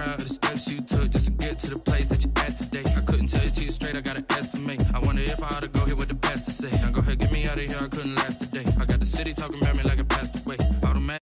proud of the steps you took just to get to the place that you're at today. I couldn't tell it to you straight, I gotta estimate. I wonder if I ought to go here with the best to say. Now go ahead, get me out of here, I couldn't last today. I got the city talking about me like I passed away. Automatic.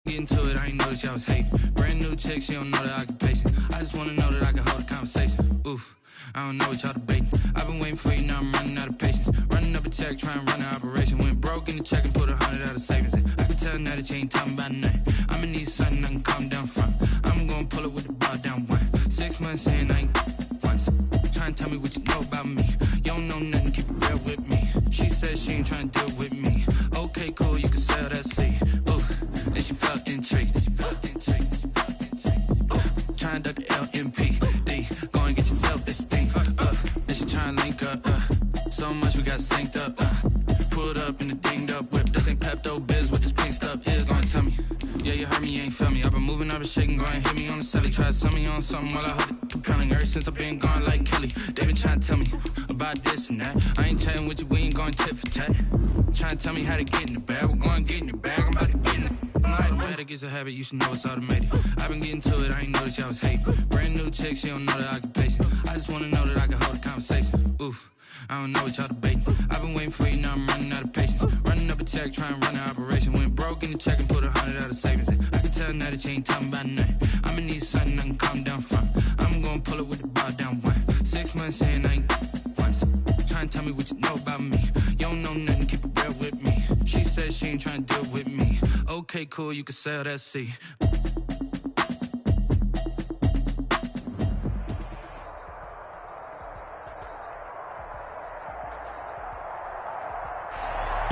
Get into it, I ain't noticed y'all was hating. Brand new chick, she don't know the occupation. I just wanna know that I can hold a conversation. Oof, I don't know what y'all debating. I've been waiting for you, now I'm running out of patience. Running up a check, trying to run an operation. Went broke in the check and put 100 out of savings in. I can tell now that you ain't talking about nothing. I'ma need something I can calm down from. I'm gonna pull it with the bar down one. 6 months in, I ain't once. Trying to tell me what you know about me. You don't know nothing, keep it real with me. She said she ain't trying to deal with me. Okay, cool, you can sell that seed. Oof, and she felt intrigued. Trying to duck the LMPD. Go and get your self-esteem. And she trying to link up. So much we got synced up. Pulled up in the dinged up whip. This ain't Pepto-Biz, what this pink stuff is. Gonna tell me. Yeah, you heard me, you ain't felt me. I've been moving up and shaking, go and hit me on the celly. Try to sell me on something while I hold it compelling. Ever since I've been gone like Kelly, they been trying to tell me about this and that. I ain't chatting with you, we ain't going tit for tat. Trying to tell me how to get in the bag. We're going to get in the bag, I'm about to get in it. I'm like, the better gets a habit, you should know it's automated. I've been getting to it, I ain't noticed y'all was hating. Brand new chick, she don't know the occupation. I just wanna know that I can hold a conversation. Oof, I don't know what y'all debating. I've been waiting for you, now I'm running out of patience. Running up a check, trying to run an operation. Went broke in the check and put 100 out of savings in. I can tell now that you ain't talking about nothing. I'ma need something I can calm down from. I'm gonna pull it with the bar down one. 6 months in, I ain't once. Trying to tell me what you know about me. You don't know nothing, keep it real with me. She said she ain't trying to deal with me. Okay, cool, you can sell that seed.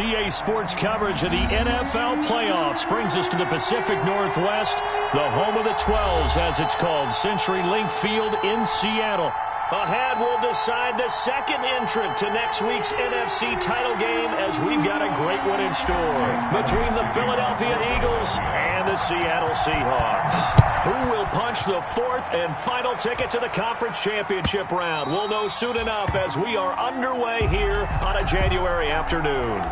EA Sports coverage of the NFL playoffs brings us to the Pacific Northwest, the home of the 12s, as it's called, CenturyLink Field in Seattle. Ahead, we'll decide the second entrant to next week's NFC title game, as we've got a great one in store between the Philadelphia Eagles and the Seattle Seahawks. Who will punch the fourth and final ticket to the conference championship round? We'll know soon enough as we are underway here on a January afternoon.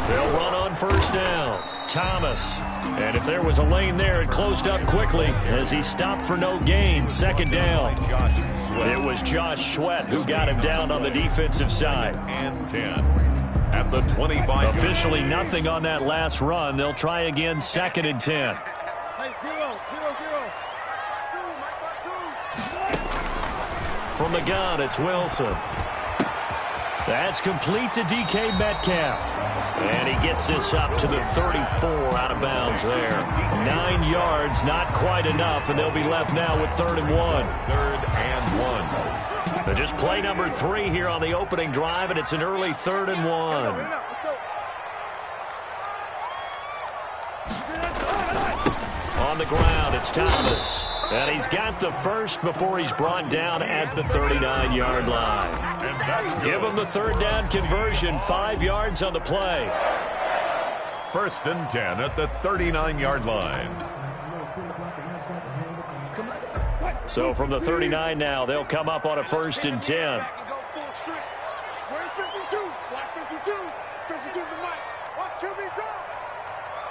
They'll run on first down. Thomas. And if there was a lane there, it closed up quickly as he stopped for no gain. Second down. It was Josh Sweat who got him down on the defensive side. And 10 at the 25. Officially nothing on that last run. They'll try again, second and 10. From the gun, it's Wilson. That's complete to DK Metcalf. And he gets this up to the 34 out of bounds there. 9 yards, not quite enough, and they'll be left now with 3rd and 1. 3rd and 1. They're just play number 3 here on the opening drive, and it's an early 3rd and 1. On the ground, it's Thomas. And he's got the first before he's brought down at the 39-yard line. Give him the 3rd down conversion, 5 yards on the play. 1st and 10 at the 39-yard line. So from the 39 now, they'll come up on a 1st and 10. Where's 52? Watch 52. 52's the mic. Watch QB drop.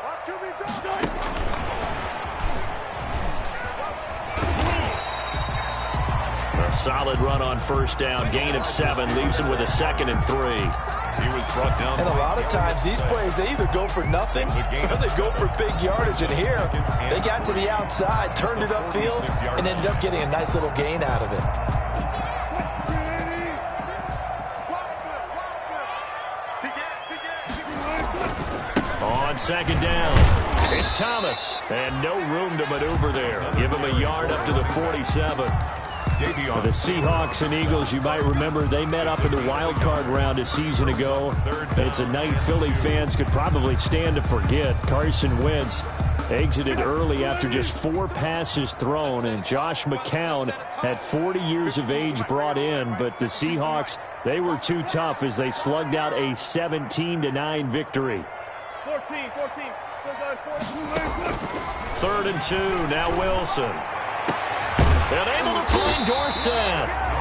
Watch QB drop. A solid run on 1st down. Gain of 7. Leaves him with a 2nd and 3. He was brought down. And a lot of times these plays, they either go for nothing or they go for big yardage. And here, they got to the outside, turned it upfield, and ended up getting a nice little gain out of it. On 2nd down, it's Thomas. And no room to maneuver there. Give him a yard up to the 47. The Seahawks and Eagles, you might remember, they met up in the wild card round a season ago. It's a night Philly fans could probably stand to forget. Carson Wentz exited early after just 4 passes thrown, and Josh McCown had 40 years of age brought in, but the Seahawks, they were too tough as they slugged out a 17-9 victory. 14. Good guys, 14. 3rd and 2. Now Wilson. And able to find Dorsett.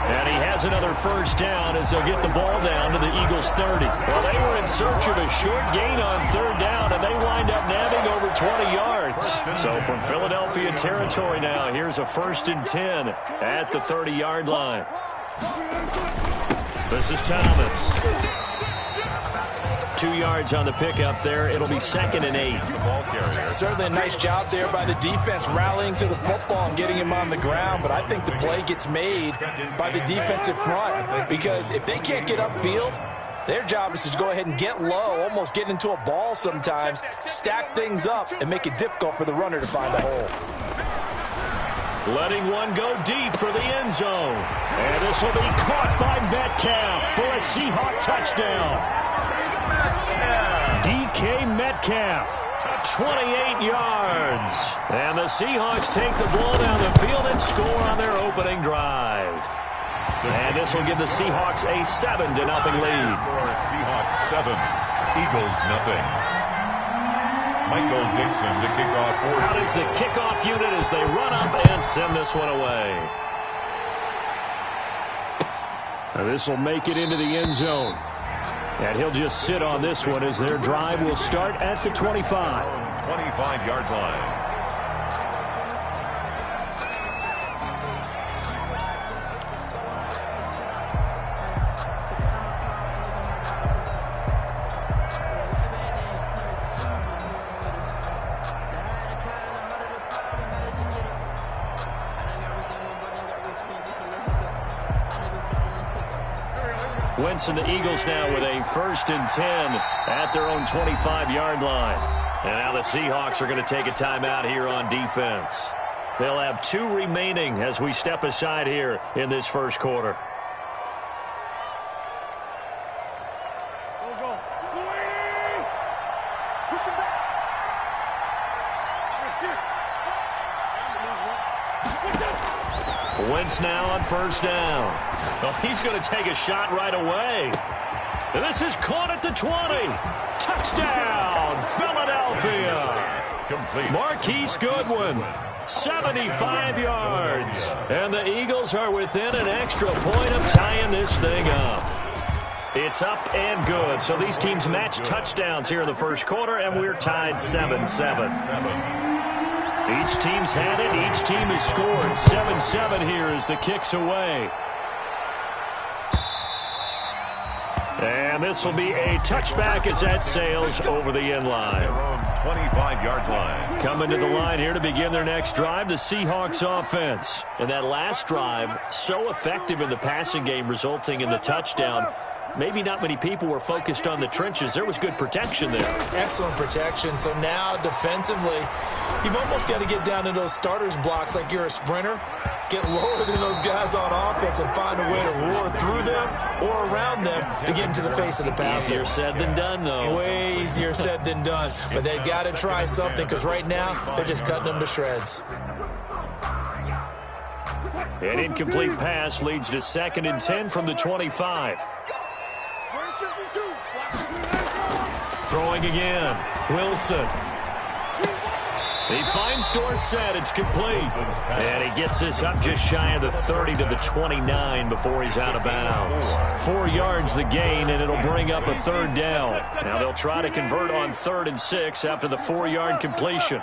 And he has another first down as they'll get the ball down to the Eagles' 30. Well, they were in search of a short gain on 3rd down, and they wind up nabbing over 20 yards. So from Philadelphia territory now, here's a 1st and 10 at the 30-yard line. This is Thomas. 2 yards on the pickup there. It'll be 2nd and 8. Certainly a nice job there by the defense rallying to the football and getting him on the ground, but I think the play gets made by the defensive front because if they can't get upfield, their job is to go ahead and get low, almost get into a ball sometimes, stack things up, and make it difficult for the runner to find a hole. Letting one go deep for the end zone. And this will be caught by Metcalf for a Seahawk touchdown. DK Metcalf, 28 yards. And the Seahawks take the ball down the field and score on their opening drive. And this will give the Seahawks a 7-0 lead. Seahawks 7, Eagles nothing. Michael Dixon to kick off. Out is the kickoff unit as they run up and send this one away. And this will make it into the end zone. And he'll just sit on this one as their drive will start at the 25. 25-yard line. Wentz and the Eagles now with a 1st and 10 at their own 25-yard line. And now the Seahawks are going to take a timeout here on defense. They'll have 2 remaining as we step aside here in this first quarter. Go. Push him back. Wentz now on 1st down. Oh, he's going to take a shot right away. And this is caught at the 20. Touchdown, Philadelphia. Complete. Marquise Goodwin, 75 yards. And the Eagles are within an extra point of tying this thing up. It's up and good. So these teams match touchdowns here in the first quarter, and we're tied 7-7. Each team's had it. Each team has scored. 7-7 here as the kick's away. And this will be a touchback as that sails over the end line. 25-yard line. Coming to the line here to begin their next drive, the Seahawks offense. And that last drive, so effective in the passing game, resulting in the touchdown. Maybe not many people were focused on the trenches. There was good protection there. Excellent protection. So now defensively, you've almost got to get down to those starters blocks like you're a sprinter. Get lower than those guys on offense and find a way to roar through them or around them to get into the face of the passer. Easier said than done, though. Way easier said than done. But they've got to try something because right now they're just cutting them to shreds. An incomplete pass leads to 2nd and 10 from the 25. Throwing again. Wilson. He finds Dorsett. It's complete. And he gets this up just shy of the 30 to the 29 before he's out of bounds. 4 yards the gain, and it'll bring up a 3rd down. Now they'll try to convert on 3rd and 6 after the 4-yard completion.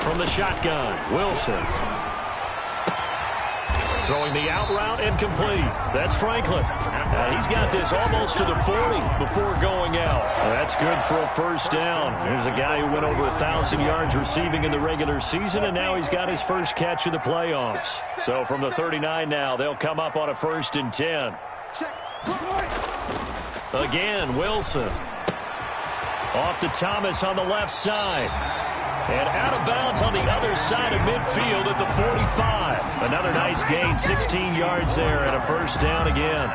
From the shotgun, Wilson. Throwing the out route and complete. That's Franklin. He's got this almost to the 40 before going out. That's good for a 1st down. There's a guy who went over 1,000 yards receiving in the regular season, and now he's got his first catch of the playoffs. So from the 39 now, they'll come up on a 1st and 10. Again, Wilson. Off to Thomas on the left side. And out of bounds on the other side of midfield at the 45. Another nice gain, 16 yards there, and a 1st down again.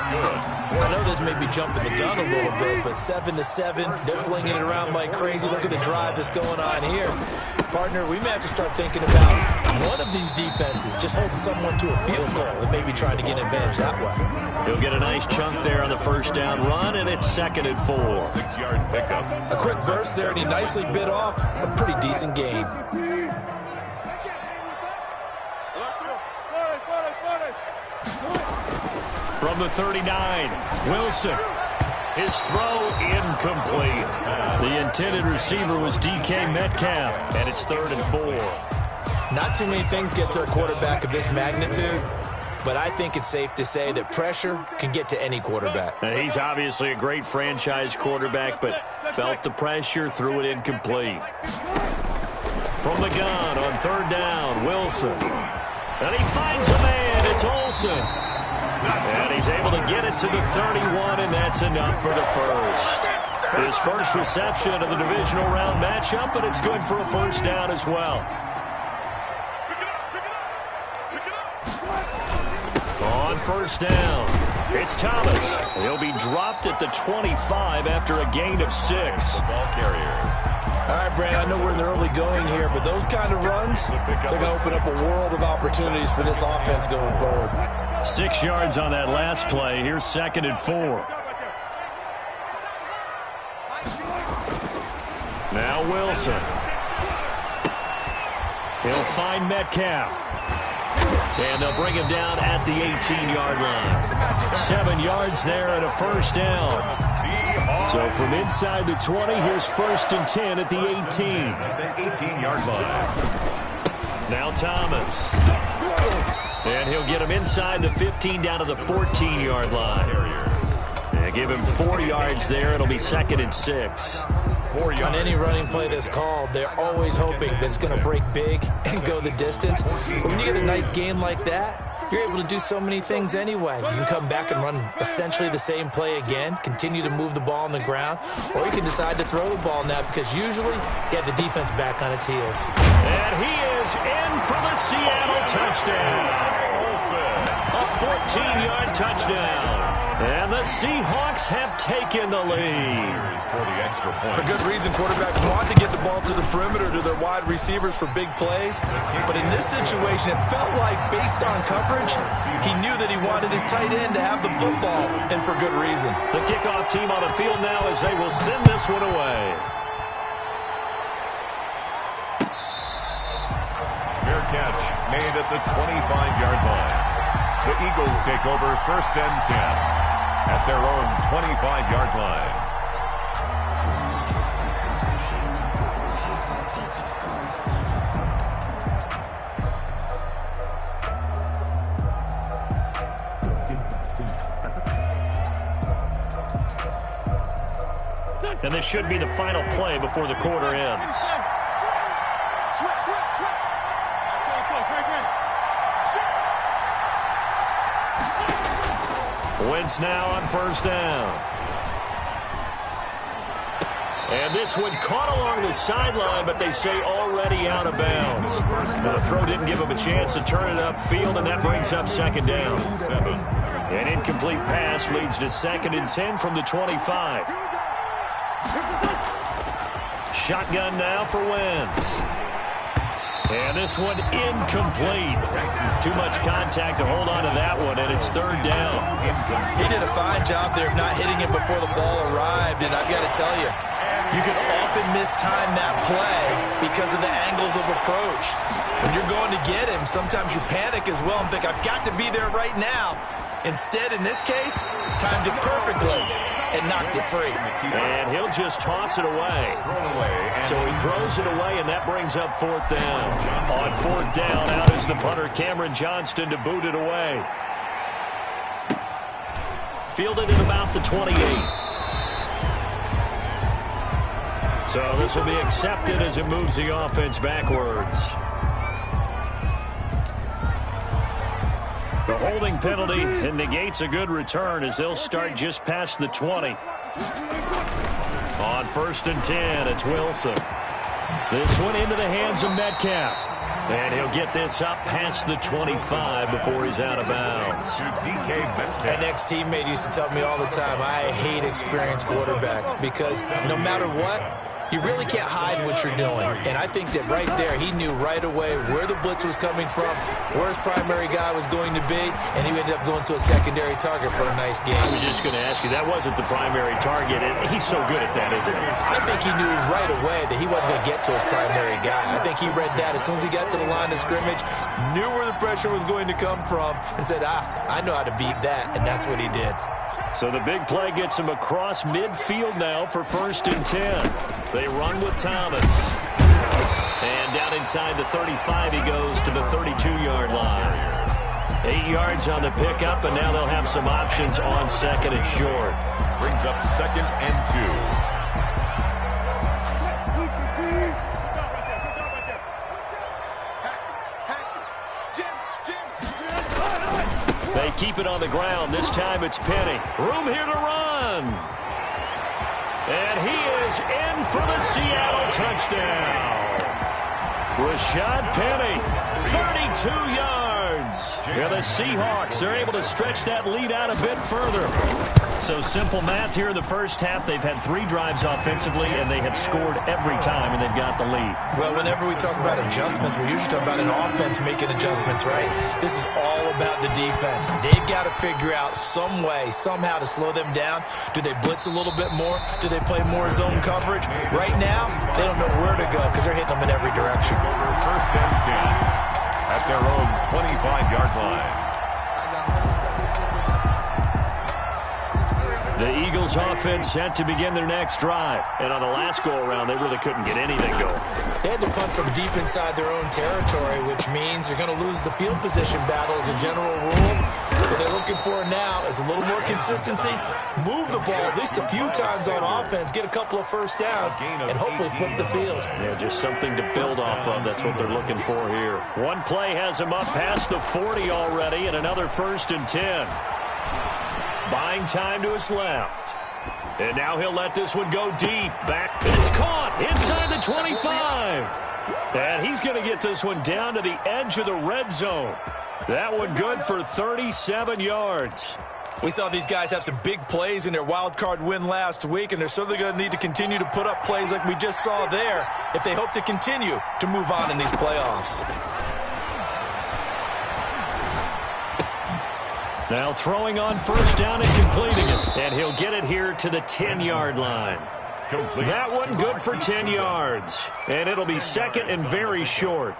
I know this may be jumping the gun a little bit, but 7-7, they're flinging it around like crazy. Look at the drive that's going on here. Partner, we may have to start thinking about one of these defenses just holding someone to a field goal and maybe trying to get an advantage that way. He'll get a nice chunk there on the first down run, and it's 2nd and 4. 6-yard pickup. A quick burst there, and he nicely bit off a pretty decent gain. From the 39, Wilson. His throw incomplete. The intended receiver was DK Metcalf, and it's 3rd and 4. Not too many things get to a quarterback of this magnitude, but I think it's safe to say that pressure can get to any quarterback. Now, he's obviously a great franchise quarterback, but felt the pressure, threw it incomplete. From the gun on 3rd down, Wilson. And he finds a man. It's Olsen. And he's able to get it to the 31, and that's enough for the first. His first reception of the divisional round matchup, but it's good for a first down as well. On first down, it's Thomas. He'll be dropped at the 25 after a gain of 6. Ball carrier. All right, Brad, I know we're in the early going here, but those kind of runs, they're going to open up a world of opportunities for this offense going forward. 6 yards on that last play. Here's 2nd and 4. Now Wilson. He'll find Metcalf. And they'll bring him down at the 18-yard line. 7 yards there and a first down. So from inside the 20, here's 1st and 10 at the 18. The 18-yard line. Now Thomas. And he'll get him inside the 15 down to the 14-yard line. And give him 4 yards there. It'll be 2nd and 6. 4 yards. On any running play that's called, they're always hoping that it's going to break big and go the distance. But when you get a nice game like that, you're able to do so many things anyway. You can come back and run essentially the same play again, continue to move the ball on the ground, or you can decide to throw the ball now because usually you have the defense back on its heels. And he is in for the Seattle touchdown. A 14-yard touchdown. And the Seahawks have taken the lead. For good reason, quarterbacks want to get the ball to the perimeter to their wide receivers for big plays. But in this situation, it felt like based on coverage, he knew that he wanted his tight end to have the football, and for good reason. The kickoff team on the field now as they will send this one away. Fair catch made at the 25-yard line. The Eagles take over 1st and 10 at their own 25-yard line. And this should be the final play before the quarter ends. Wentz now on 1st down. And this one caught along the sideline, but they say already out of bounds. Now the throw didn't give him a chance to turn it upfield, and that brings up 2nd down. An incomplete pass leads to 2nd and 10 from the 25. Shotgun now for Wentz. And this one incomplete. Too much contact to hold on to that one, and it's 3rd down. He did a fine job there of not hitting it before the ball arrived, and I've got to tell you, you can often mistime that play because of the angles of approach. When you're going to get him, sometimes you panic as well and think, I've got to be there right now. Instead, in this case, timed it perfectly and knocked it free. And he'll just toss it away. So he throws it away, and that brings up 4th down. On 4th down, out is the punter, Cameron Johnston, to boot it away. Fielded at about the 28. So this will be accepted as it moves the offense backwards. The holding penalty and negates a good return as they'll start just past the 20. On 1st and 10, it's Wilson. This one into the hands of Metcalf. And he'll get this up past the 25 before he's out of bounds. An ex-teammate used to tell me all the time, I hate experienced quarterbacks because no matter what, you really can't hide what you're doing. And I think that right there, he knew right away where the blitz was coming from, where his primary guy was going to be, and he ended up going to a secondary target for a nice game. I was just going to ask you, that wasn't the primary target, and he's so good at that, isn't he? I think he knew right away that he wasn't going to get to his primary guy. I think he read that as soon as he got to the line of scrimmage, knew where the pressure was going to come from, and said, I know how to beat that, and that's what he did. So the big play gets him across midfield now for 1st and 10. They run with Thomas. And down inside the 35, he goes to the 32-yard line. 8 yards on the pickup, and now they'll have some options on 2nd and short. Brings up 2nd and 2. They keep it on the ground. This time it's Penny. Room here to run. And he is in for the Seattle touchdown. Rashad Penny, 32 yards. Yeah, the Seahawks are able to stretch that lead out a bit further. So simple math here in the first half. They've had 3 drives offensively, and they have scored every time, and they've got the lead. Well, whenever we talk about adjustments, we usually talk about an offense making adjustments, right? This is all about the defense. They've got to figure out some way, somehow to slow them down. Do they blitz a little bit more? Do they play more zone coverage? Right now, they don't know where to go because they're hitting them in every direction. 1st and 10 at their own 25-yard line. The Eagles offense set to begin their next drive. And on the last go-around, they really couldn't get anything going. They had to punt from deep inside their own territory, which means you're going to lose the field position battle as a general rule. What they're looking for now is a little more consistency, move the ball at least a few times on offense, get a couple of first downs, and hopefully flip the field. Yeah, just something to build off of. That's what they're looking for here. One play has them up past the 40 already, and another 1st and 10. Buying time to his left. And now he'll let this one go deep. Back. It's caught inside the 25. And he's going to get this one down to the edge of the red zone. That one good for 37 yards. We saw these guys have some big plays in their wild card win last week, and they're certainly going to need to continue to put up plays like we just saw there if they hope to continue to move on in these playoffs. Now throwing on 1st down and completing it. And he'll get it here to the 10-yard line. That one good for 10 yards. And it'll be 2nd and very short.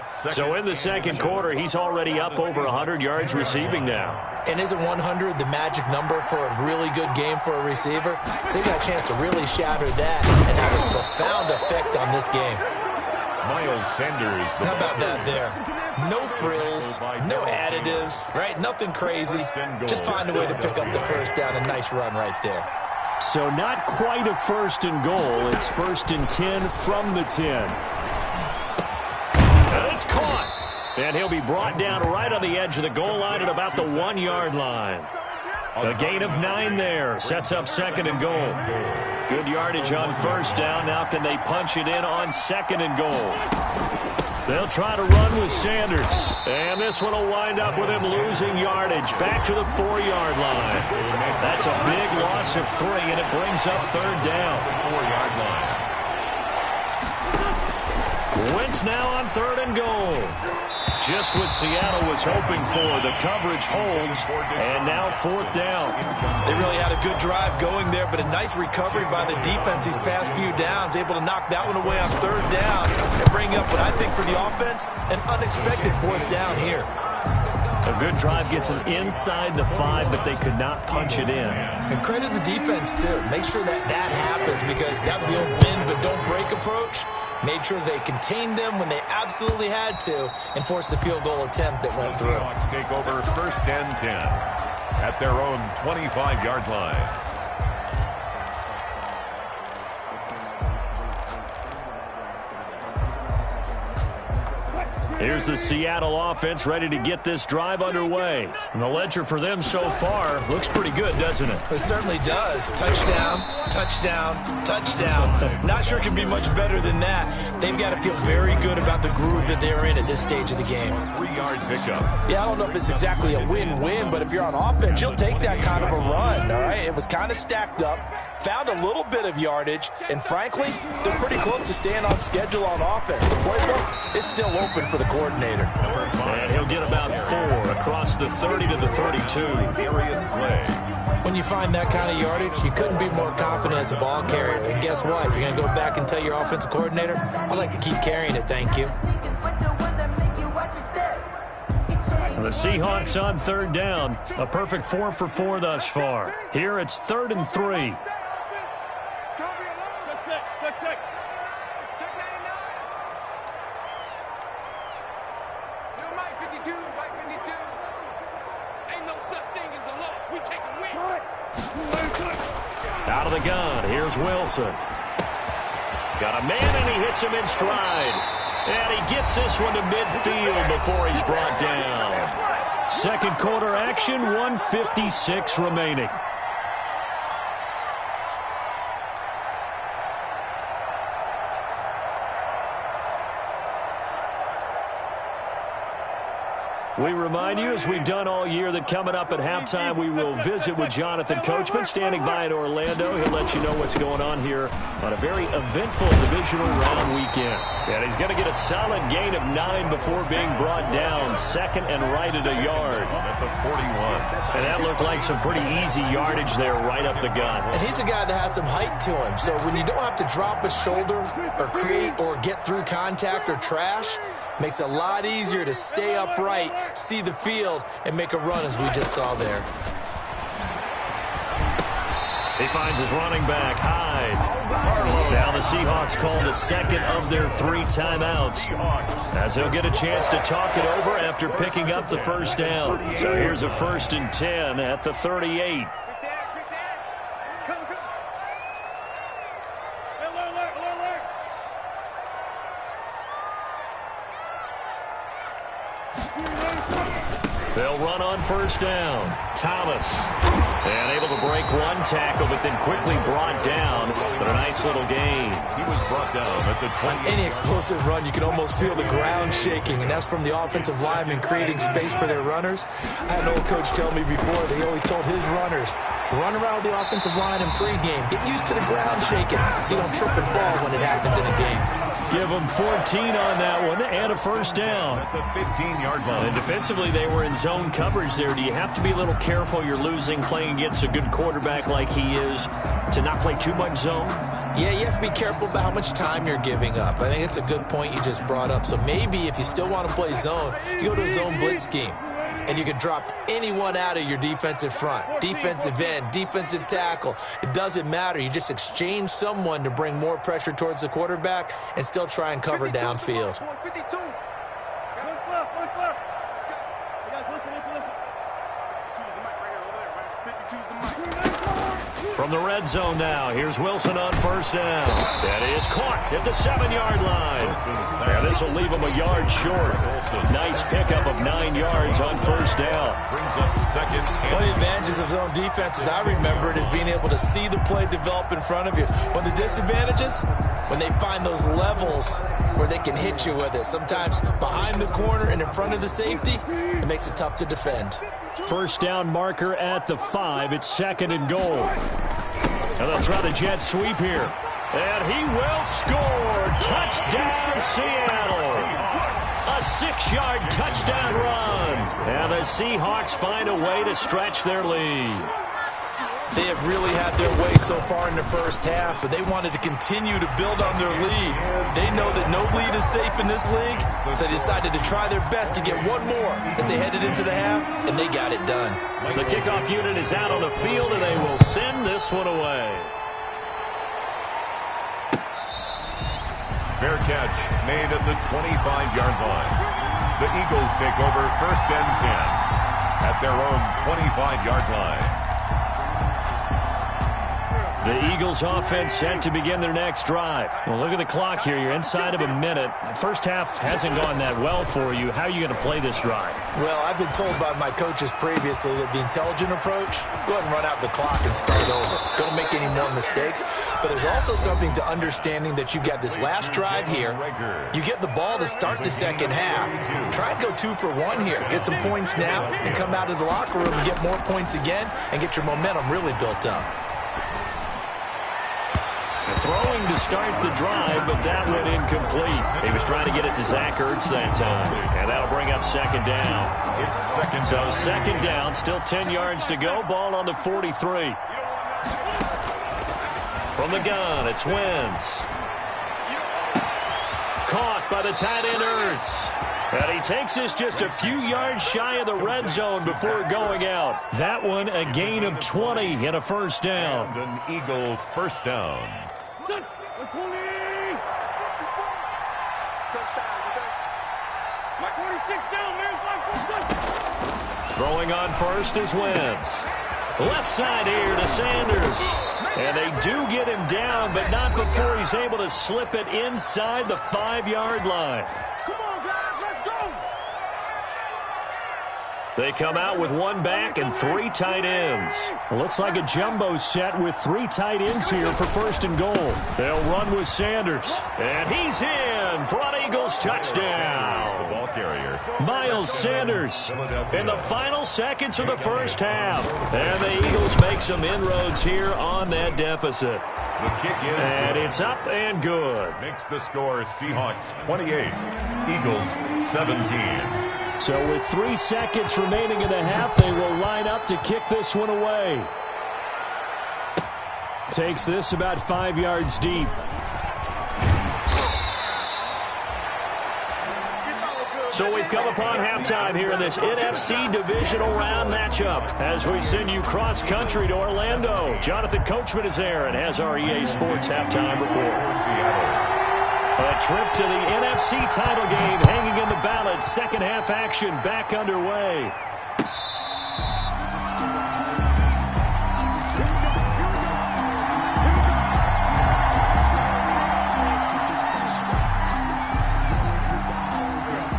So in the 2nd quarter, he's already up over 100 yards receiving now. And isn't 100 the magic number for a really good game for a receiver? So he got a chance to really shatter that and have a profound effect on this game. Miles Sanders. How about that there? No frills, no additives, right? Nothing crazy. Just find a way to pick up the 1st down. A nice run right there. So not quite a 1st and goal. It's 1st and 10 from the 10. And it's caught. And he'll be brought down right on the edge of the goal line at about the 1-yard line. A gain of 9 there. Sets up 2nd and goal. Good yardage on 1st down. Now can they punch it in on 2nd and goal? They'll try to run with Sanders. And this one will wind up with him losing yardage. Back to the 4-yard line. That's a big loss of 3, and it brings up 3rd down. 4-yard line. Wentz now on 3rd and goal. Just what Seattle was hoping for. The coverage holds, and now 4th down. They really had a good drive going there, but a nice recovery by the defense these past few downs, able to knock that one away on 3rd down and bring up what I think for the offense, an unexpected 4th down here. A good drive gets them inside the 5, but they could not punch it in. And credit the defense, too. Make sure that that happens, because that was the old bend but don't break approach. Made sure they contained them when they absolutely had to and forced the field goal attempt that went through. The Seahawks take over 1st and 10 at their own 25-yard line. Here's the Seattle offense ready to get this drive underway. And the ledger for them so far looks pretty good, doesn't it? It certainly does. Touchdown, touchdown, touchdown. Not sure it can be much better than that. They've got to feel very good about the groove that they're in at this stage of the game. 3-yard pickup. Yeah, I don't know if it's exactly a win-win, but if you're on offense, you'll take that kind of a run, all right? It was kind of stacked up. found a little bit of yardage, and frankly, they're pretty close to staying on schedule on offense. The playbook is still open for the coordinator. And he'll get about 4 across the 30 to the 32. When you find that kind of yardage, you couldn't be more confident as a ball carrier. And guess what? You're going to go back and tell your offensive coordinator, I'd like to keep carrying it, thank you. The Seahawks on 3rd down. A perfect 4 for 4 thus far. Here it's 3rd and 3. Out of the gun, here's Wilson. Got a man, and he hits him in stride. And he gets this one to midfield before he's brought down. Second quarter action, 1:56 remaining. We remind you, as we've done all year, that coming up at halftime, we will visit with Jonathan Coachman, standing by in Orlando. He'll let you know what's going on here on a very eventful divisional round weekend. And he's going to get a solid gain of 9 before being brought down, second and right at a yard. At the 41. And that looked like some pretty easy yardage there right up the gun. And he's a guy that has some height to him, so when you don't have to drop a shoulder or create or get through contact or trash, makes it a lot easier to stay upright, see the field, and make a run as we just saw there. He finds his running back, Hyde. Now the Seahawks call the second of their 3 timeouts, as he'll get a chance to talk it over after picking up the first down. So here's a 1st and 10 at the 38. They'll run on first down. Thomas. And able to break one tackle, but then quickly brought down. But a nice little gain. He was brought down at the 20. On any explosive run, you can almost feel the ground shaking, and that's from the offensive linemen creating space for their runners. I had an old coach tell me before, they always told his runners, run around the offensive line in pregame. Get used to the ground shaking so you don't trip and fall when it happens in a game. Give them 14 on that one and a first down. At the 15-yard line. And defensively, they were in zone coverage there. Do you have to be a little careful? You're losing playing against a good quarterback like he is to not play too much zone? Yeah, you have to be careful about how much time you're giving up. I think it's a good point you just brought up. So maybe if you still want to play zone, you go to a zone blitz scheme. And you can drop anyone out of your defensive front, defensive end, defensive tackle. It doesn't matter. You just exchange someone to bring more pressure towards the quarterback and still try and cover downfield. 52. From the red zone now, here's Wilson on first down. That is caught at the 7-yard line. And this will leave him a yard short. Nice pickup of 9 yards on first down. Brings up second. One of the advantages of zone defense, as I remember it, is being able to see the play develop in front of you. One of the disadvantages, when they find those levels where they can hit you with it, sometimes behind the corner and in front of the safety, it makes it tough to defend. First down marker at the 5. It's second and goal. And they'll try the jet sweep here. And he will score. Touchdown, Seattle. A 6-yard touchdown run. And the Seahawks find a way to stretch their lead. They have really had their way so far in the first half, but they wanted to continue to build on their lead. They know that no lead is safe in this league, so they decided to try their best to get one more as they headed into the half, and they got it done. The kickoff unit is out on the field, and they will send this one away. Fair catch made at the 25-yard line. The Eagles take over first and 10 at their own 25-yard line. The Eagles offense set to begin their next drive. Well, look at the clock here. You're inside of a minute. First half hasn't gone that well for you. How are you going to play this drive? Well, I've been told by my coaches previously that the intelligent approach, go ahead and run out the clock and start over. Don't make any more mistakes. But there's also something to understanding that you've got this last drive here. You get the ball to start the second half. Try and go 2 for 1 here. Get some points now and come out of the locker room and get more points again and get your momentum really built up. throwing to start the drive, but that went incomplete. He was trying to get it to Zach Ertz that time, and that'll bring up second down. So second down, still 10 yards to go, ball on the 43. From the gun, it's Wentz. Caught by the tight end Ertz. And he takes this just a few yards shy of the red zone before going out. That one a gain of 20 and a first down. And an Eagle first down. Throwing on first is Wentz. Left side here to Sanders. And they do get him down, but not before he's able to slip it inside the 5-yard line. They come out with one back and 3 tight ends. Looks like a jumbo set with 3 tight ends here for first and goal. They'll run with Sanders. And he's in for an Eagles touchdown. The ball carrier. Miles Sanders in the final seconds of the first half. And the Eagles make some inroads here on that deficit. The kick is and it's up and good. Makes the score Seahawks 28, Eagles 17. So with 3 seconds remaining in the half, they will line up to kick this one away. Takes this about 5 yards deep. So we've come upon halftime here in this NFC divisional round matchup as we send you cross-country to Orlando. Jonathan Coachman is there and has our EA Sports halftime report. A trip to the NFC title game hanging in the balance. Second half action back underway.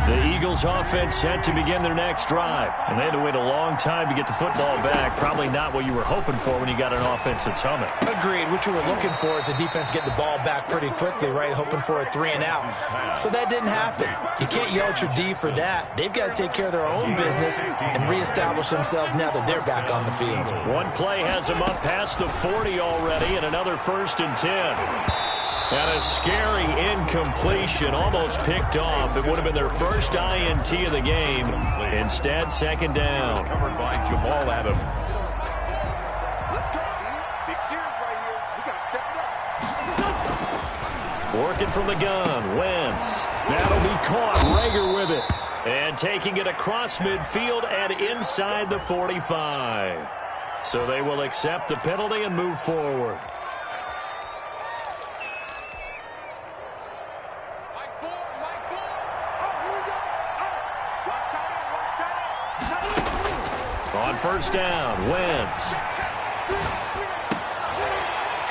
The Eagles offense set to begin their next drive. And they had to wait a long time to get the football back. Probably not what you were hoping for when you got an offense that's humming. Agreed. What you were looking for is the defense getting the ball back pretty quickly, right? Hoping for a 3 and out. So that didn't happen. You can't yell at your D for that. They've got to take care of their own business and reestablish themselves now that they're back on the field. One play has them up past the 40 already, and another 1st and 10. And a scary incompletion, almost picked off. It would have been their first INT of the game. Instead, second down. Covered by Jamal Adams. Let's go, dude. Big series right here. We got to step it up. Working from the gun, Wentz. That'll be caught. Rager with it. And taking it across midfield and inside the 45. So they will accept the penalty and move forward. On first down, Wentz.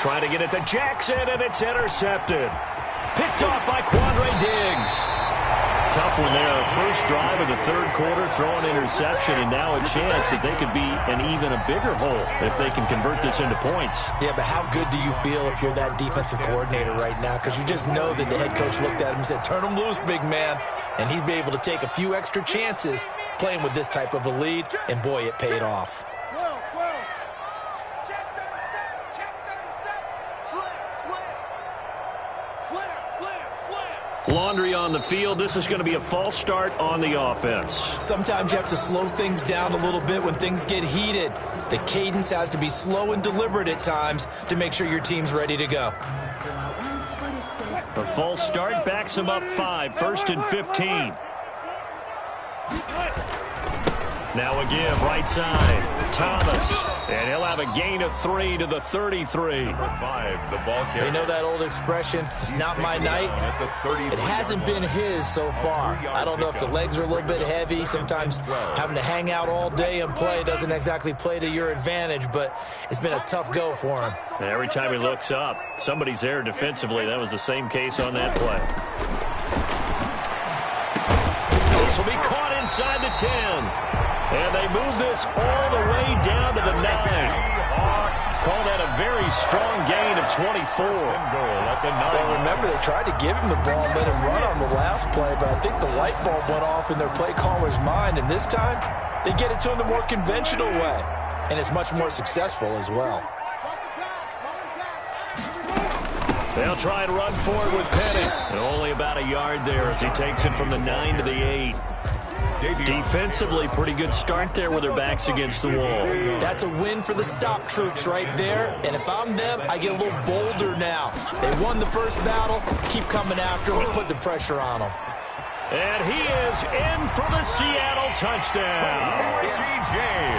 Trying to get it to Jackson, and it's intercepted. Picked off by Quandre Diggs. Tough one there. First drive of the third quarter, throwing interception, and now a chance that they could be an even a bigger hole if they can convert this into points. Yeah, but how good do you feel if you're that defensive coordinator right now? Because you just know that the head coach looked at him and said, turn him loose, big man. And he'd be able to take a few extra chances playing with this type of a lead, and boy, it paid off. Check 37. Slam. Laundry on the field. This is going to be a false start on the offense. Sometimes you have to slow things down a little bit when things get heated. The cadence has to be slow and deliberate at times to make sure your team's ready to go. A false start backs him up 5, 1st and 15. Now a give, right side, Thomas. And he'll have a gain of 3 to the 33. Number 5, the ball carrier. You know that old expression, it's not my night? It hasn't been his so far. I don't know if the legs are a little bit heavy. Sometimes having to hang out all day and play doesn't exactly play to your advantage, but it's been a tough go for him. And every time he looks up, somebody's there defensively. That was the same case on that play. This will be caught inside the 10. And they move this all the way down to the 9. Call that a very strong gain of 24. Well, remember, they tried to give him the ball and let him run on the last play, but I think the light bulb went off in their play caller's mind, and this time they get it to him the more conventional way, and it's much more successful as well. They'll try and run forward with Penny. And only about a yard there as he takes it from the 9 to the 8. Defensively, pretty good start there with their backs against the wall. That's a win for the stop troops right there. And if I'm them, I get a little bolder now. They won the first battle. Keep coming after them and put the pressure on them. And he is in for the Seattle touchdown.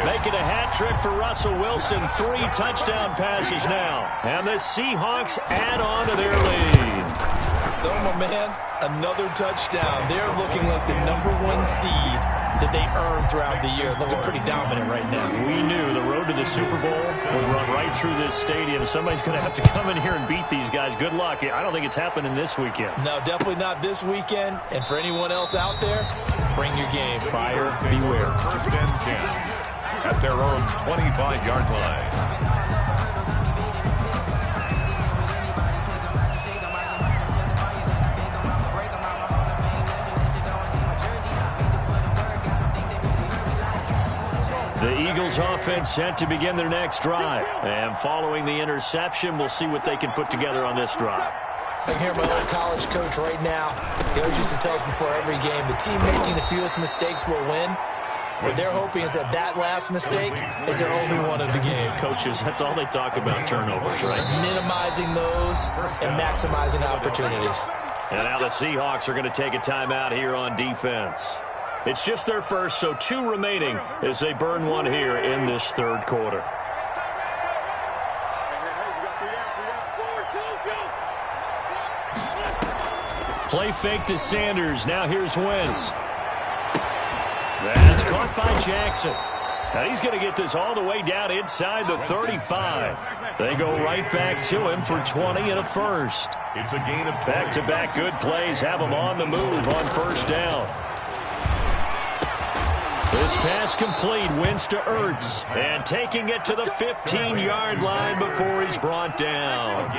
Making a hat trick for Russell Wilson. 3 touchdown passes now. And the Seahawks add on to their lead. So, my man, another touchdown. They're looking like the #1 seed that they earned throughout the year. Looking pretty dominant right now. We knew the road to the Super Bowl would run right through this stadium. Somebody's going to have to come in here and beat these guys. Good luck. I don't think it's happening this weekend. No, definitely not this weekend. And for anyone else out there, bring your game. Buyer beware. First and 10 at their own 25-yard line. The Eagles offense set to begin their next drive. And following the interception, we'll see what they can put together on this drive. I can hear my old college coach right now. He always used to tell us before every game, the team making the fewest mistakes will win. What they're hoping is that that last mistake is their only one of the game. Coaches, that's all they talk about, turnovers, right? Minimizing those and maximizing opportunities. And now the Seahawks are going to take a timeout here on defense. It's just their first, so 2 remaining as they burn one here in this third quarter. Play fake to Sanders. Now here's Wentz. That's caught by Jackson. Now he's going to get this all the way down inside the 35. They go right back to him for 20 and a first. It's a gain of 20. Back-to-back good plays have him on the move on first down. This pass complete, Wentz to Ertz, and taking it to the 15-yard line before he's brought down.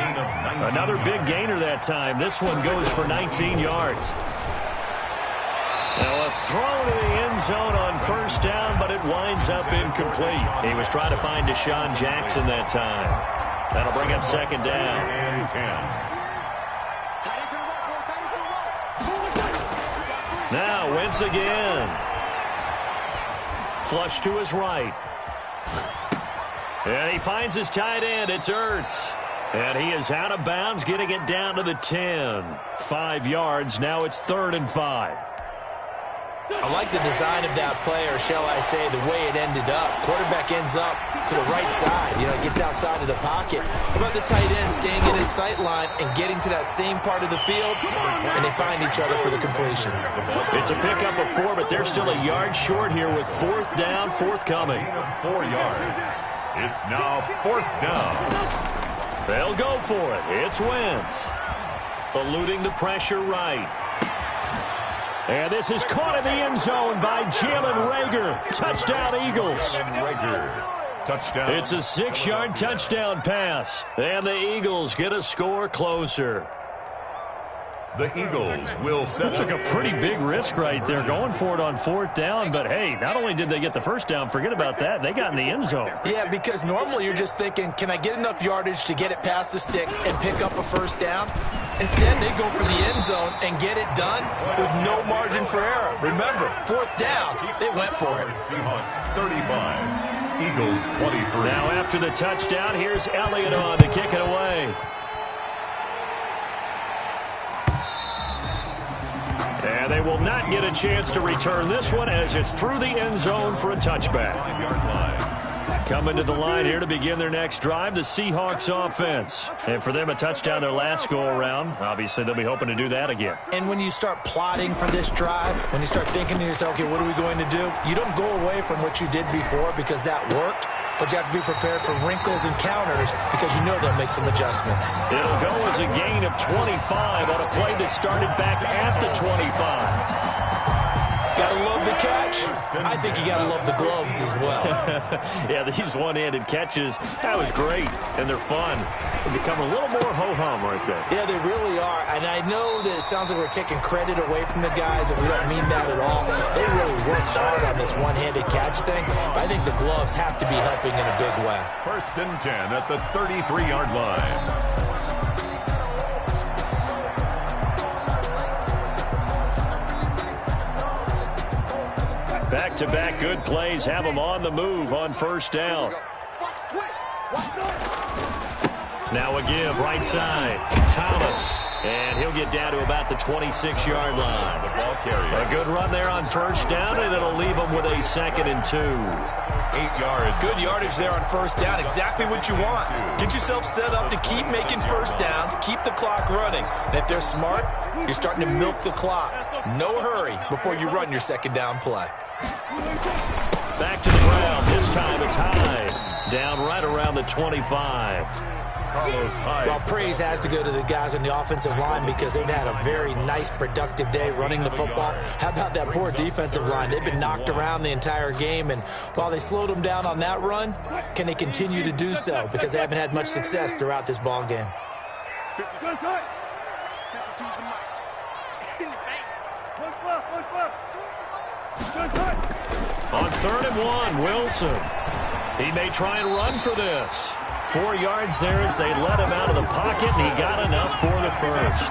Another big gainer that time. This one goes for 19 yards. Now a throw to the end zone on first down, but it winds up incomplete. He was trying to find Deshaun Jackson that time. That'll bring up second down. And 10. Now Wentz again. Flush to his right. And he finds his tight end. It's Ertz. And he is out of bounds, getting it down to the 10. 5 yards. Now it's 3rd and 5. I like the design of that play, or shall I say the way it ended up. Quarterback ends up to the right side. Gets outside of the pocket. How about the tight end staying in his sight line and getting to that same part of the field, and they find each other for the completion. It's a pickup of 4, but they're still a yard short here with 4th down, forthcoming. 4 yards. It's now 4th down. They'll go for it. It's Wentz. Eluding the pressure right. And this is caught in the end zone by Jalen Reagor. Touchdown, Eagles. Touchdown. It's a 6-yard touchdown pass. And the Eagles get a score closer. The Eagles will set. That took a pretty big risk right there, going for it on 4th down. But, hey, not only did they get the first down, forget about that, they got in the end zone. Yeah, because normally you're just thinking, can I get enough yardage to get it past the sticks and pick up a first down? Instead, they go for the end zone and get it done with no margin for error. Remember, 4th down, they went for it. Seahawks 35, Eagles 23. Now after the touchdown, here's Elliott on to kick it away. And they will not get a chance to return this one as it's through the end zone for a touchback. 5-yard line. Coming to the line here to begin their next drive, the Seahawks offense. And for them, a touchdown their last go-around. Obviously, they'll be hoping to do that again. And when you start plotting for this drive, when you start thinking to yourself, okay, what are we going to do? You don't go away from what you did before because that worked, but you have to be prepared for wrinkles and counters because you know they'll make some adjustments. It'll go as a gain of 25 on a play that started back at the 25. Gotta love the catch. I think you gotta love the gloves as well. Yeah, these one-handed catches, that was great, and they're fun. They become a little more ho-hum right there. Yeah, they really are, and I know that it sounds like we're taking credit away from the guys, and we don't mean that at all. They really worked hard on this one-handed catch thing, but I think the gloves have to be helping in a big way. 1st and 10 at the 33-yard line. Back-to-back good plays have them on the move on first down. Now a give right side. Thomas. And he'll get down to about the 26-yard line. The ball carrier. A good run there on first down, and it'll leave them with a 2nd and 2. 8 yards. Good yardage there on first down. Exactly what you want. Get yourself set up to keep making first downs, keep the clock running. And if they're smart, you're starting to milk the clock. No hurry before you run your 2nd down play. Back to the ground. This time it's Hyde. Down right around the 25. Well, praise has to go to the guys on the offensive line because they've had a very nice, productive day running the football. How about that poor defensive line? They've been knocked around the entire game, and while they slowed them down on that run, can they continue to do so? Because they haven't had much success throughout this ball game. On 3rd and 1, Wilson. He may try and run for this. 4 yards there as they let him out of the pocket, and he got enough for the first.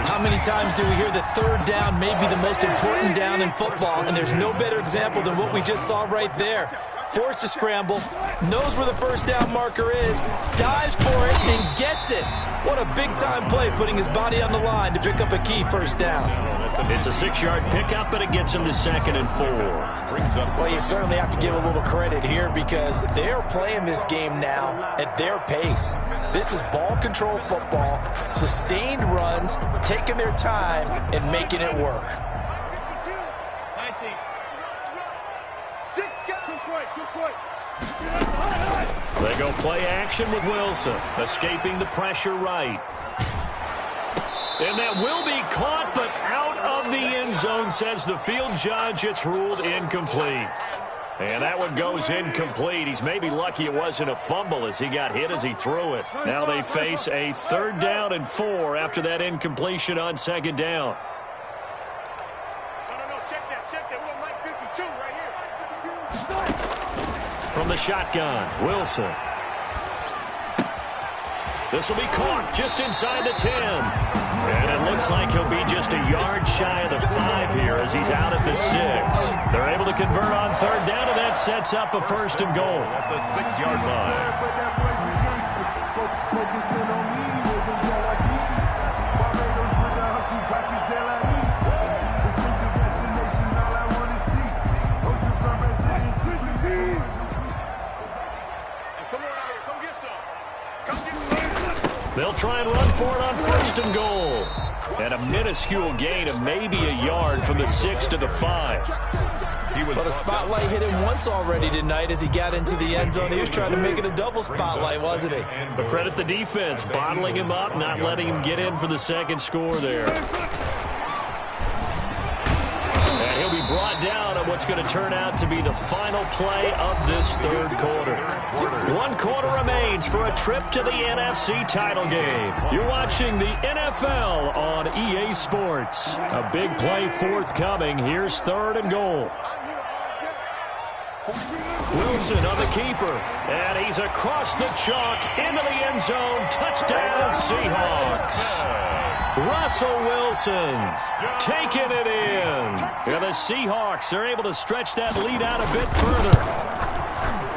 How many times do we hear that 3rd down may be the most important down in football, and there's no better example than what we just saw right there. Forced to scramble, knows where the first down marker is, dives for it, and gets it. What a big-time play, putting his body on the line to pick up a key first down. It's a 6-yard pickup, but it gets him to 2nd and 4. Well, you certainly have to give a little credit here because they're playing this game now at their pace. This is ball control football, sustained runs, taking their time, and making it work. They go play action with Wilson, escaping the pressure right. And that will be caught, but out of the end zone, says the field judge. It's ruled incomplete. And that one goes incomplete. He's maybe lucky it wasn't a fumble as he got hit as he threw it. Now they face a 3rd down and 4 after that incompletion on 2nd down. From the shotgun, Wilson. This will be caught just inside the 10. And it looks like he'll be just a yard shy of the 5 here as he's out at the 6. They're able to convert on 3rd down, and that sets up a 1st and goal. At the 6-yard line. They'll try and run for it on 1st and goal. And a minuscule gain of maybe a yard from the 6 to the 5. But a spotlight hit him once already tonight as he got into the end zone. He was trying to make it a double spotlight, wasn't he? But credit the defense, bottling him up, not letting him get in for the 2nd score there. And he'll be brought down on what's going to turn out to be the final play of this 3rd quarter. 1 quarter remains for a trip to the NFC title game. You're watching the NFL on EA Sports. A big play forthcoming. Here's 3rd and goal. Wilson on the keeper, and he's across the chalk into the end zone. Touchdown, Seahawks. Russell Wilson taking it in. And the Seahawks are able to stretch that lead out a bit further.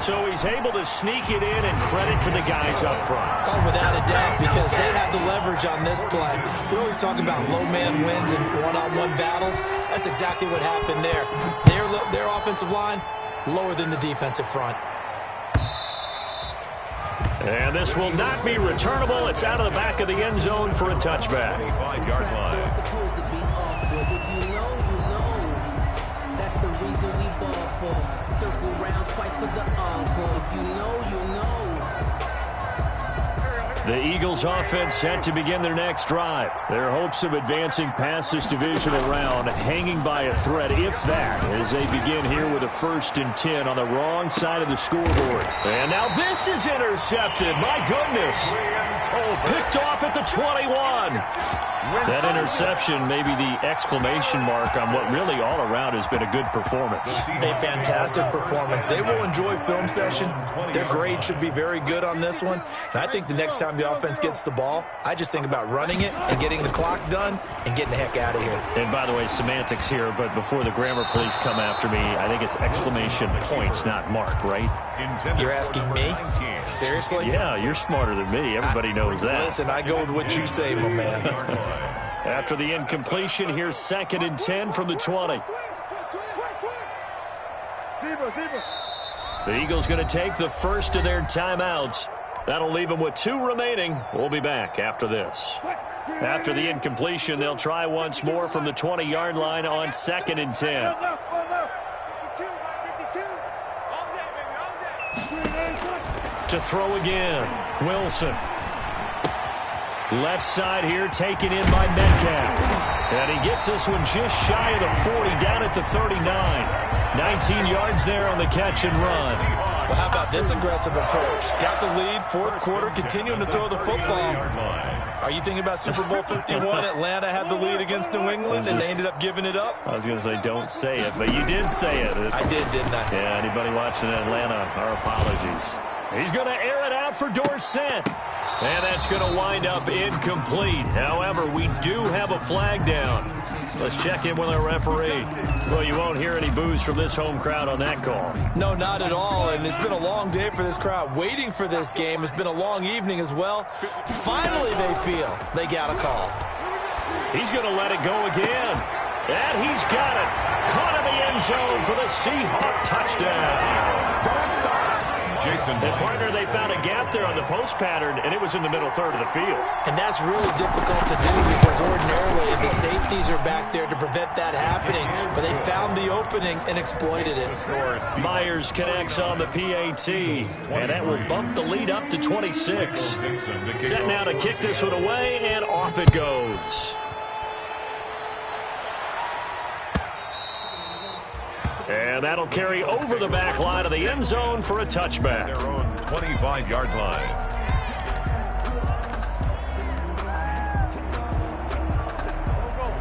So he's able to sneak it in, and credit to the guys up front. Oh, without a doubt, because they have the leverage on this play. We always talk about low man wins and one-on-one battles. That's exactly what happened there. Their offensive line, lower than the defensive front. And this will not be returnable. It's out of the back of the end zone for a touchback. 5-yard line. That's the reason we ball for. Circle round twice for the encore. If you know, you know. The Eagles offense set to begin their next drive. Their hopes of advancing past this divisional round hanging by a thread, if that, as they begin here with a 1st and 10 on the wrong side of the scoreboard. And now this is intercepted. My goodness. Picked off at the 21. That interception may be the exclamation mark on what really all around has been a good performance. A fantastic performance. They will enjoy film session. Their grade should be very good on this one. And I think the next time the offense gets the ball, I just think about running it and getting the clock done and getting the heck out of here. And by the way, semantics here, but before the grammar police come after me, I think it's exclamation points, not mark, right? You're asking me? Seriously? Yeah, you're smarter than me. Everybody knows that. Listen, I go with what you say, my man. After the incompletion, here's 2nd and 10 from the 20. The Eagles going to take the first of their timeouts. That'll leave them with 2 remaining. We'll be back after this. After the incompletion, they'll try once more from the 20-yard line on 2nd and 10. To throw again, Wilson. Left side here taken in by Metcalf. And he gets this one just shy of the 40, down at the 39. 19 yards there on the catch and run. Well, how about this aggressive approach? Got the lead, 4th quarter, continuing to throw the football. Are you thinking about Super Bowl 51? Atlanta had the lead against New England, and they ended up giving it up? I was going to say don't say it, but you did say it. I did, didn't I? Yeah, anybody watching Atlanta, our apologies. He's going to air it out for Dorsett. And that's going to wind up incomplete. However, we do have a flag down. Let's check in with our referee. Well, you won't hear any boos from this home crowd on that call. No, not at all. And it's been a long day for this crowd waiting for this game. It's been a long evening as well. Finally, they feel they got a call. He's going to let it go again. And he's got it. Caught in the end zone for the Seahawk touchdown. And partner, they found a gap there on the post pattern, and it was in the middle third of the field. And that's really difficult to do because ordinarily the safeties are back there to prevent that happening, but they found the opening and exploited it. Myers connects on the PAT, and that will bump the lead up to 26. Set now to kick this one away, and off it goes. And that'll carry over the back line of the end zone for a touchback. Their own 25-yard line.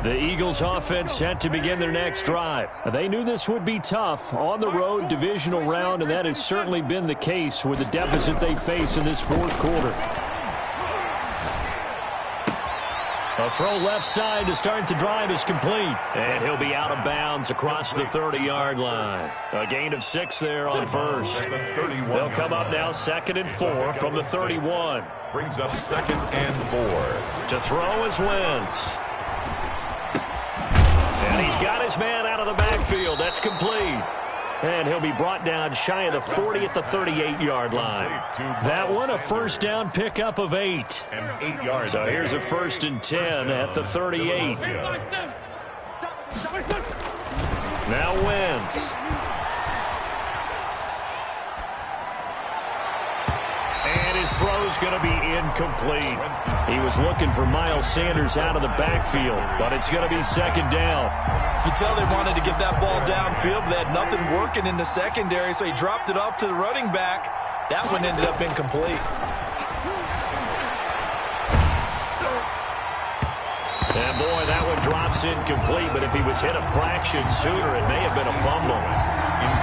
The Eagles offense set to begin their next drive. They knew this would be tough on the road divisional round, and that has certainly been the case with the deficit they face in this 4th quarter. A throw left side to start the drive is complete. And he'll be out of bounds across the 30-yard line. A gain of 6 there on first. They'll come up now 2nd and 4 from the 31. Brings up 2nd and 4. To throw is Wentz. And he's got his man out of the backfield. That's complete. And he'll be brought down shy of the 40 at the 38-yard line. That one a first down pickup of 8. And 8 yards. So here's a 1st and 10 at the 38. Now Wentz. And his throw's going to be incomplete. He was looking for Miles Sanders out of the backfield, but it's going to be 2nd down. You can tell they wanted to get that ball downfield, but they had nothing working in the secondary, so he dropped it off to the running back. That one ended up incomplete. And boy, that one drops incomplete, but if he was hit a fraction sooner, it may have been a fumble.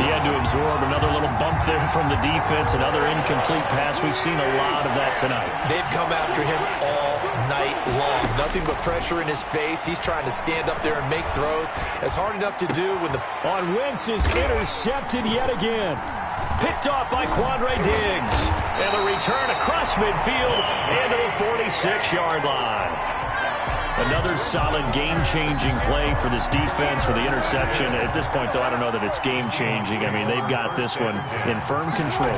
He had to absorb another little bump there from the defense, another incomplete pass. We've seen a lot of that tonight. They've come after him all night long. Nothing but pressure in his face. He's trying to stand up there and make throws. It's hard enough to do when the... On Wentz is intercepted yet again. Picked off by Quandre Diggs. And the return across midfield into the 46-yard line. Another solid game-changing play for this defense for the interception. At this point, though, I don't know that it's game-changing. I mean, they've got this one in firm control.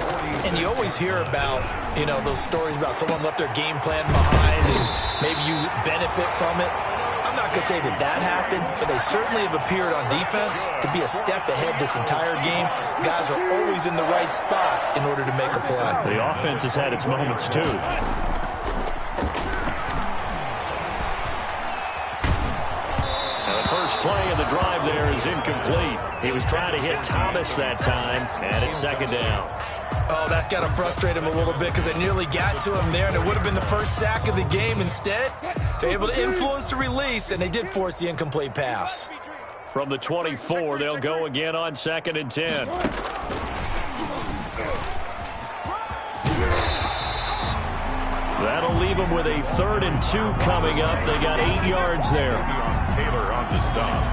And you always hear about, you know, those stories about someone left their game plan behind and maybe you benefit from it. I'm not going to say that that happened, but they certainly have appeared on defense to be a step ahead this entire game. Guys are always in the right spot in order to make a play. The offense has had its moments, too. First play of the drive there is incomplete. He was trying to hit Thomas that time, and it's 2nd down. Oh, that's got to frustrate him a little bit because they nearly got to him there, and it would have been the first sack of the game. Instead, they're able to influence the release, and they did force the incomplete pass. From the 24, they'll go again on 2nd and 10. That'll leave them with a 3rd and 2 coming up. They got 8 yards there. Taylor on the stop.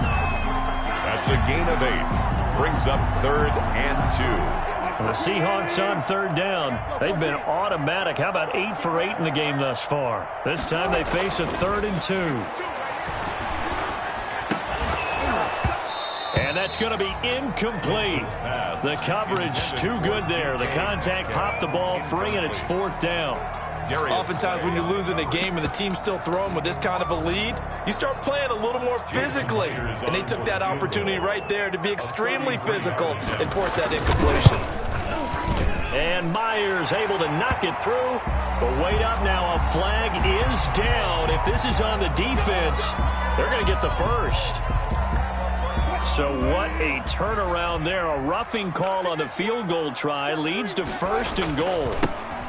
That's a gain of 8. Brings up 3rd and 2. The Seahawks on 3rd down. They've been automatic. How about 8 for 8 in the game thus far? This time they face a 3rd and 2. And that's going to be incomplete. The coverage too good there. The contact popped the ball free, and it's 4th down. Oftentimes when you're losing a game and the team's still throwing with this kind of a lead, you start playing a little more physically. And they took that opportunity right there to be extremely physical and force that incompletion. And Myers able to knock it through. But wait up now, a flag is down. If this is on the defense, they're going to get the first. So what a turnaround there. A roughing call on the field goal try leads to 1st and goal.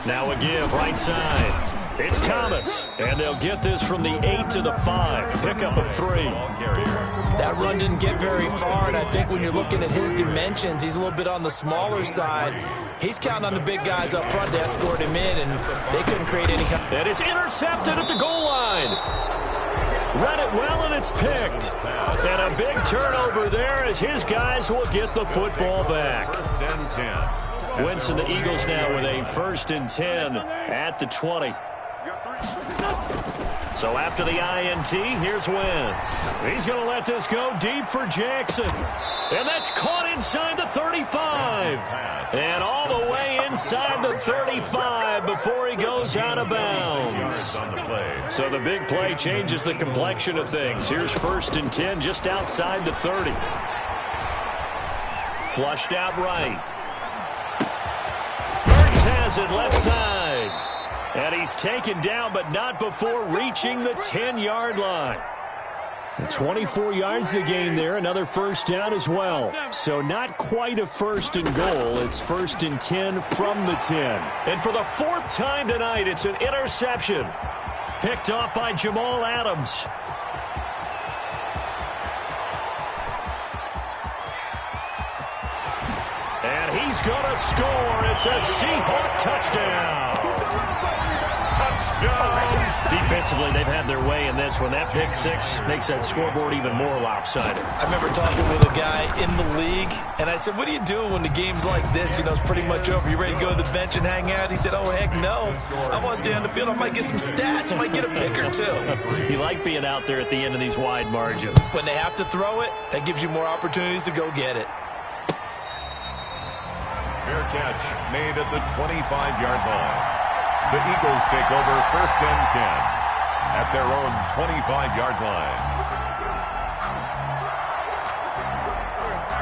Now a give right side. It's Thomas. And they'll get this from the 8 to the 5. Pick up a 3. That run didn't get very far, and I think when you're looking at his dimensions, he's a little bit on the smaller side. He's counting on the big guys up front to escort him in, and they couldn't create any kind. And it's intercepted at the goal line. Read it well, and it's picked. And a big turnover there as his guys will get the football back. 1st and 10. Wentz and the Eagles now with a 1st and 10 at the 20. So after the INT, here's Wentz. He's going to let this go deep for Jackson. And that's caught inside the 35. And all the way inside the 35 before he goes out of bounds. So the big play changes the complexion of things. Here's 1st and 10 just outside the 30. Flushed out right. Has it left side. And he's taken down, but not before reaching the 10-yard line. 24 yards to gain there. Another 1st down as well. So not quite a 1st and goal. It's 1st and 10 from the 10. And for the 4th time tonight, it's an interception. Picked off by Jamal Adams. And he's going to score. It's a Seahawk touchdown. Touchdown. Defensively, they've had their way in this one. That pick 6 makes that scoreboard even more lopsided. I remember talking with a guy in the league, and I said, what do you do when the game's like this? You know, it's pretty much over. You ready to go to the bench and hang out? He said, oh, heck no. I want to stay on the field. I might get some stats. I might get a pick or 2. You like being out there at the end of these wide margins. When they have to throw it, that gives you more opportunities to go get it. Fair catch made at the 25-yard line. The Eagles take over 1st and 10 at their own 25-yard line.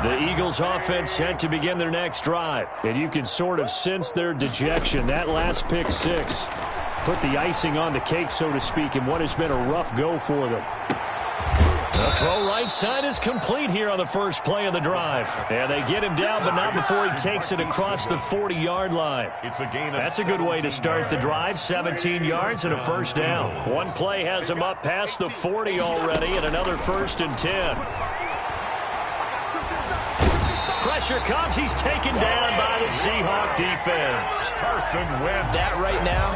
The Eagles offense set to begin their next drive. And you can sort of sense their dejection. That last pick 6 put the icing on the cake, so to speak, in what has been a rough go for them. The throw right side is complete here on the first play of the drive. And they get him down, but not before he takes it across the 40-yard line. It's a gain of That's a good way to start the drive. 17 yards and a 1st down. One play has him up past the 40 already, and another 1st and 10. Pressure comes. He's taken down by the Seahawk defense. Carson Wentz. That right now,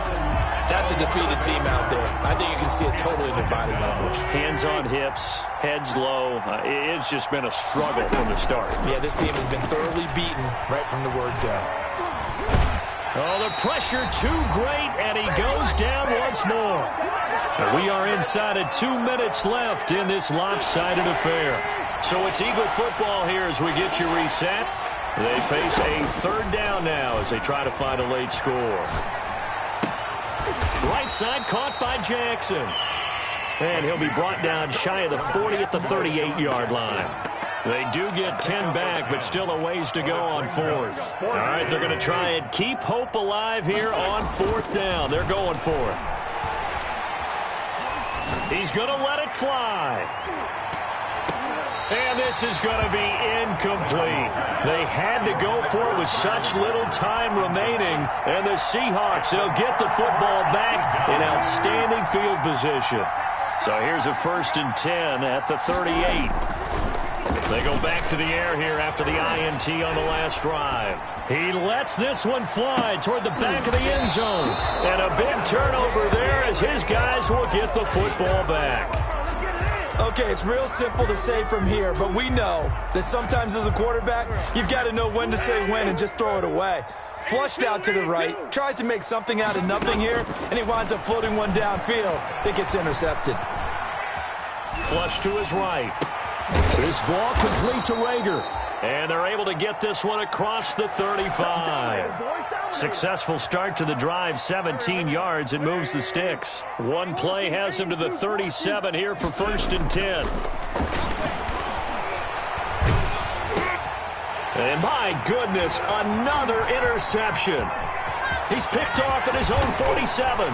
that's a defeated team out there. I think you can see it totally in their body language. Hands on hips, heads low. It's just been a struggle from the start. Yeah, this team has been thoroughly beaten right from the word go. Oh, the pressure too great, and he goes down once more. We are inside of 2 minutes left in this lopsided affair. So it's Eagle football here as we get you reset. They face a 3rd down now as they try to find a late score. Right side caught by Jackson. And he'll be brought down shy of the 40 at the 38-yard line. They do get 10 back, but still a ways to go on 4th. All right, they're going to try and keep hope alive here on 4th down. They're going for it. He's going to let it fly. And this is going to be incomplete. They had to go for it with such little time remaining. And the Seahawks, they'll get the football back in outstanding field position. So here's a 1st and 10 at the 38. They go back to the air here after the INT on the last drive. He lets this one fly toward the back of the end zone. And a big turnover there as his guys will get the football back. Okay, it's real simple to say from here, but we know that sometimes as a quarterback, you've got to know when to say when and just throw it away. Flushed out to the right, tries to make something out of nothing here, and he winds up floating one downfield that gets intercepted. Flush to his right. This ball complete to Rager. And they're able to get this one across the 35. Successful start to the drive, 17 yards. It moves the sticks. One play has him to the 37 here for 1st and 10. And my goodness, another interception. He's picked off at his own 47.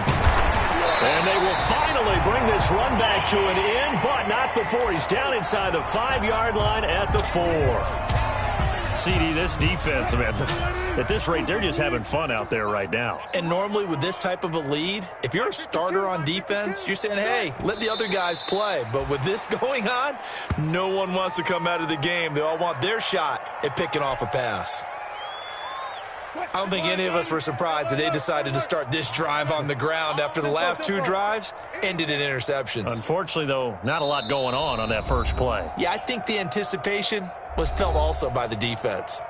And they will finally bring this run back to an end, but not before he's down inside the 5-yard line at the 4. CD, this defense, man, at this rate, they're just having fun out there right now. And normally with this type of a lead, if you're a starter on defense, you're saying, hey, let the other guys play. But with this going on, no one wants to come out of the game. They all want their shot at picking off a pass. I don't think any of us were surprised that they decided to start this drive on the ground after the last 2 drives ended in interceptions. Unfortunately, though, not a lot going on that first play. Yeah, I think the anticipation was felt also by the defense.